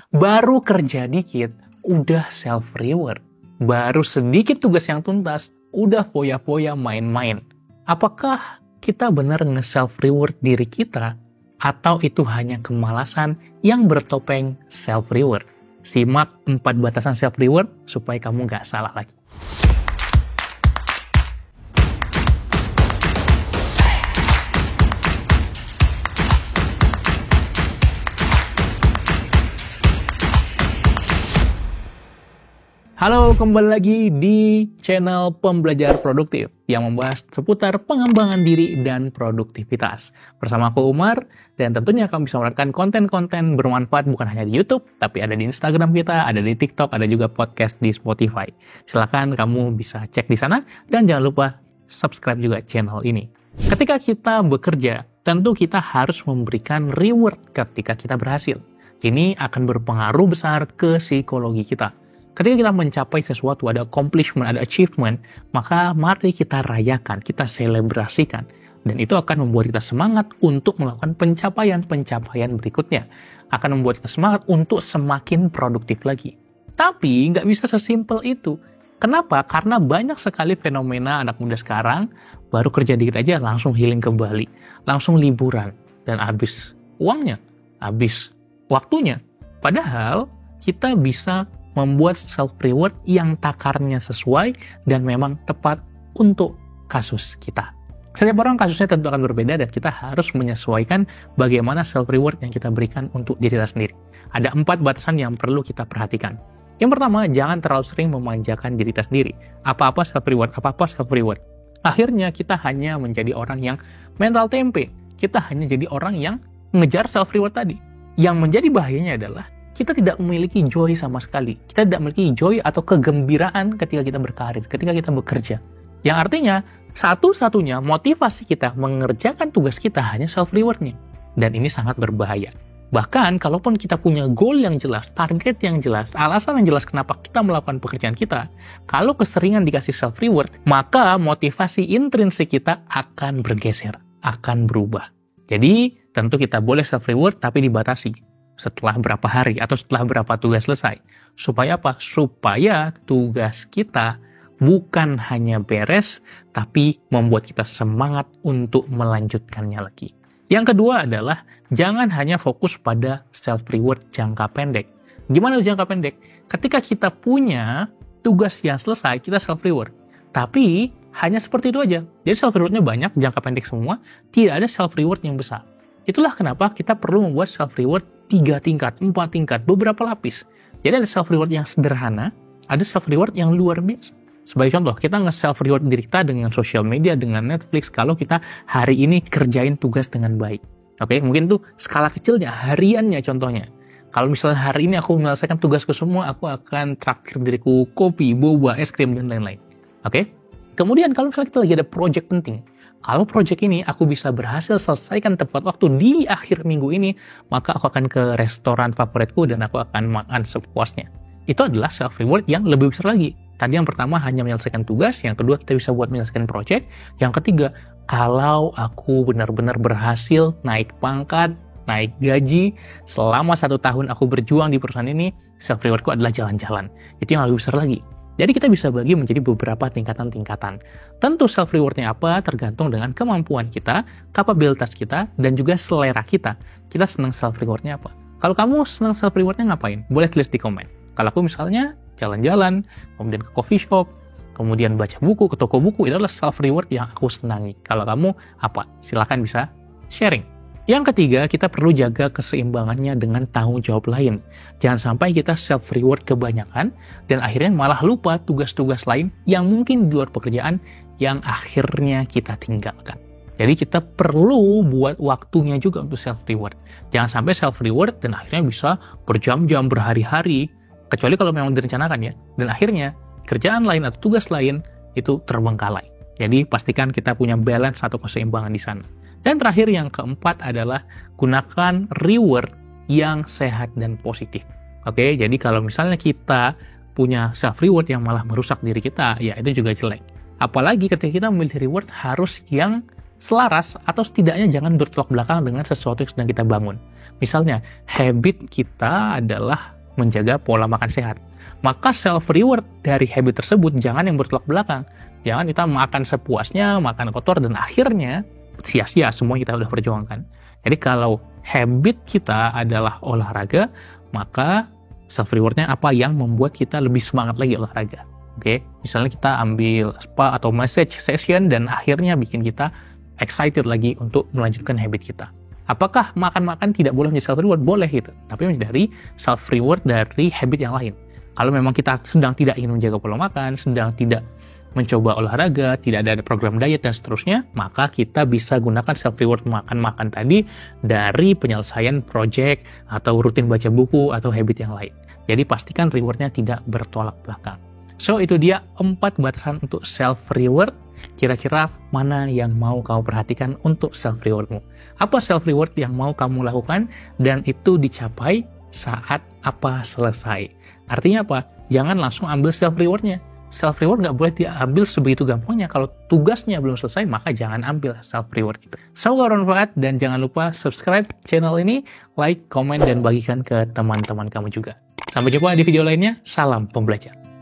Baru kerja dikit, udah self-reward. Baru sedikit tugas yang tuntas, udah foya-foya main-main. Apakah kita benar nge-self-reward diri kita? Atau itu hanya kemalasan yang bertopeng self-reward? Simak 4 batasan self-reward supaya kamu nggak salah lagi. Halo, kembali lagi di channel Pembelajar Produktif yang membahas seputar pengembangan diri dan produktivitas. Bersama aku Umar, dan tentunya kamu bisa mendapatkan konten-konten bermanfaat bukan hanya di YouTube, tapi ada di Instagram kita, ada di TikTok, ada juga podcast di Spotify. Silakan kamu bisa cek di sana, dan jangan lupa subscribe juga channel ini. Ketika kita bekerja, tentu kita harus memberikan reward ketika kita berhasil. Ini akan berpengaruh besar ke psikologi kita. Ketika kita mencapai sesuatu, ada accomplishment, ada achievement, maka mari kita rayakan, kita selebrasikan. Dan itu akan membuat kita semangat untuk melakukan pencapaian-pencapaian berikutnya. Akan membuat kita semangat untuk semakin produktif lagi. Tapi nggak bisa sesimpel itu. Kenapa? Karena banyak sekali fenomena anak muda sekarang, baru kerja dikit aja langsung healing ke Bali. Langsung liburan. Dan habis uangnya, habis waktunya. Padahal kita bisa membuat self-reward yang takarnya sesuai dan memang tepat untuk kasus kita. Setiap orang kasusnya tentu akan berbeda dan kita harus menyesuaikan bagaimana self-reward yang kita berikan untuk diri kita sendiri. Ada 4 batasan yang perlu kita perhatikan. Yang pertama, jangan terlalu sering memanjakan diri kita sendiri. Apa-apa self-reward, apa-apa self-reward. Akhirnya kita hanya menjadi orang yang mental tempe. Kita hanya jadi orang yang ngejar self-reward tadi. Yang menjadi bahayanya adalah kita tidak memiliki joy sama sekali. Kita tidak memiliki joy atau kegembiraan ketika kita berkarir, ketika kita bekerja. Yang artinya, satu-satunya motivasi kita mengerjakan tugas kita hanya self-reward-nya. Dan ini sangat berbahaya. Bahkan, kalaupun kita punya goal yang jelas, target yang jelas, alasan yang jelas kenapa kita melakukan pekerjaan kita, kalau keseringan dikasih self-reward, maka motivasi intrinsik kita akan bergeser, akan berubah. Jadi, tentu kita boleh self-reward, tapi dibatasi. Setelah berapa hari atau setelah berapa tugas selesai. Supaya apa? Supaya tugas kita bukan hanya beres, tapi membuat kita semangat untuk melanjutkannya lagi. Yang kedua adalah, jangan hanya fokus pada self-reward jangka pendek. Gimana jangka pendek? Ketika kita punya tugas yang selesai, kita self-reward. Tapi, hanya seperti itu aja. Jadi self-reward-nya banyak, jangka pendek semua, tidak ada self-reward yang besar. Itulah kenapa kita perlu membuat self-reward 3 tingkat, 4 tingkat, beberapa lapis. Jadi ada self-reward yang sederhana, ada self-reward yang luar biasa. Sebagai contoh, kita nge-self-reward diri kita dengan social media, dengan Netflix, kalau kita hari ini kerjain tugas dengan baik. Oke, mungkin tuh skala kecilnya, hariannya contohnya. Kalau misalnya hari ini aku menyelesaikan tugasku semua, aku akan traktir diriku kopi, boba, es krim, dan lain-lain. Oke? Kemudian kalau misalnya kita lagi ada project penting, kalau project ini aku bisa berhasil selesaikan tepat waktu di akhir minggu ini, maka aku akan ke restoran favoritku dan aku akan makan sepuasnya. Itu adalah self-reward yang lebih besar lagi. Tadi yang pertama hanya menyelesaikan tugas, yang kedua kita bisa buat menyelesaikan project, yang ketiga, kalau aku benar-benar berhasil naik pangkat, naik gaji, selama 1 tahun aku berjuang di perusahaan ini, self-rewardku adalah jalan-jalan. Itu yang lebih besar lagi. Jadi kita bisa bagi menjadi beberapa tingkatan-tingkatan. Tentu self-reward-nya apa tergantung dengan kemampuan kita, kapabilitas kita, dan juga selera kita. Kita senang self-reward-nya apa? Kalau kamu senang self-reward-nya ngapain? Boleh tulis di komen. Kalau aku misalnya jalan-jalan, kemudian ke coffee shop, kemudian baca buku, ke toko buku, itu adalah self-reward yang aku senangi. Kalau kamu apa? Silakan bisa sharing. Yang ketiga, kita perlu jaga keseimbangannya dengan tanggung jawab lain. Jangan sampai kita self-reward kebanyakan, dan akhirnya malah lupa tugas-tugas lain yang mungkin di luar pekerjaan yang akhirnya kita tinggalkan. Jadi kita perlu buat waktunya juga untuk self-reward. Jangan sampai self-reward dan akhirnya bisa berjam-jam, berhari-hari, kecuali kalau memang direncanakan ya. Dan akhirnya kerjaan lain atau tugas lain itu terbengkalai. Jadi pastikan kita punya balance atau keseimbangan di sana. Dan terakhir yang keempat adalah gunakan reward yang sehat dan positif. Oke, jadi kalau misalnya kita punya self-reward yang malah merusak diri kita, ya itu juga jelek. Apalagi ketika kita memilih reward harus yang selaras atau setidaknya jangan bertolak belakang dengan sesuatu yang sedang kita bangun. Misalnya, habit kita adalah menjaga pola makan sehat. Maka self-reward dari habit tersebut jangan yang bertolak belakang. Jangan kita makan sepuasnya, makan kotor, dan akhirnya sia-sia semua kita udah perjuangkan. Jadi kalau habit kita adalah olahraga, maka self-rewardnya apa yang membuat kita lebih semangat lagi olahraga. Oke, misalnya kita ambil spa atau massage session dan akhirnya bikin kita excited lagi untuk melanjutkan habit kita. Apakah makan-makan tidak boleh menjadi self-reward? Boleh gitu. Tapi dari self-reward dari habit yang lain. Kalau memang kita sedang tidak ingin menjaga pola makan, sedang tidak mencoba olahraga, tidak ada program diet dan seterusnya, maka kita bisa gunakan self-reward makan-makan tadi dari penyelesaian project atau rutin baca buku atau habit yang lain. Jadi pastikan rewardnya tidak bertolak belakang. So, itu dia 4 batasan untuk self-reward. Kira-kira mana yang mau kamu perhatikan untuk self-rewardmu? Apa self-reward yang mau kamu lakukan dan itu dicapai saat apa selesai? Artinya apa? Jangan langsung ambil self-rewardnya. Self-reward nggak boleh diambil sebegitu gampangnya. Kalau tugasnya belum selesai, maka jangan ambil self-reward itu. Semoga bermanfaat dan jangan lupa subscribe channel ini, like, komen, dan bagikan ke teman-teman kamu juga. Sampai jumpa di video lainnya. Salam pembelajar.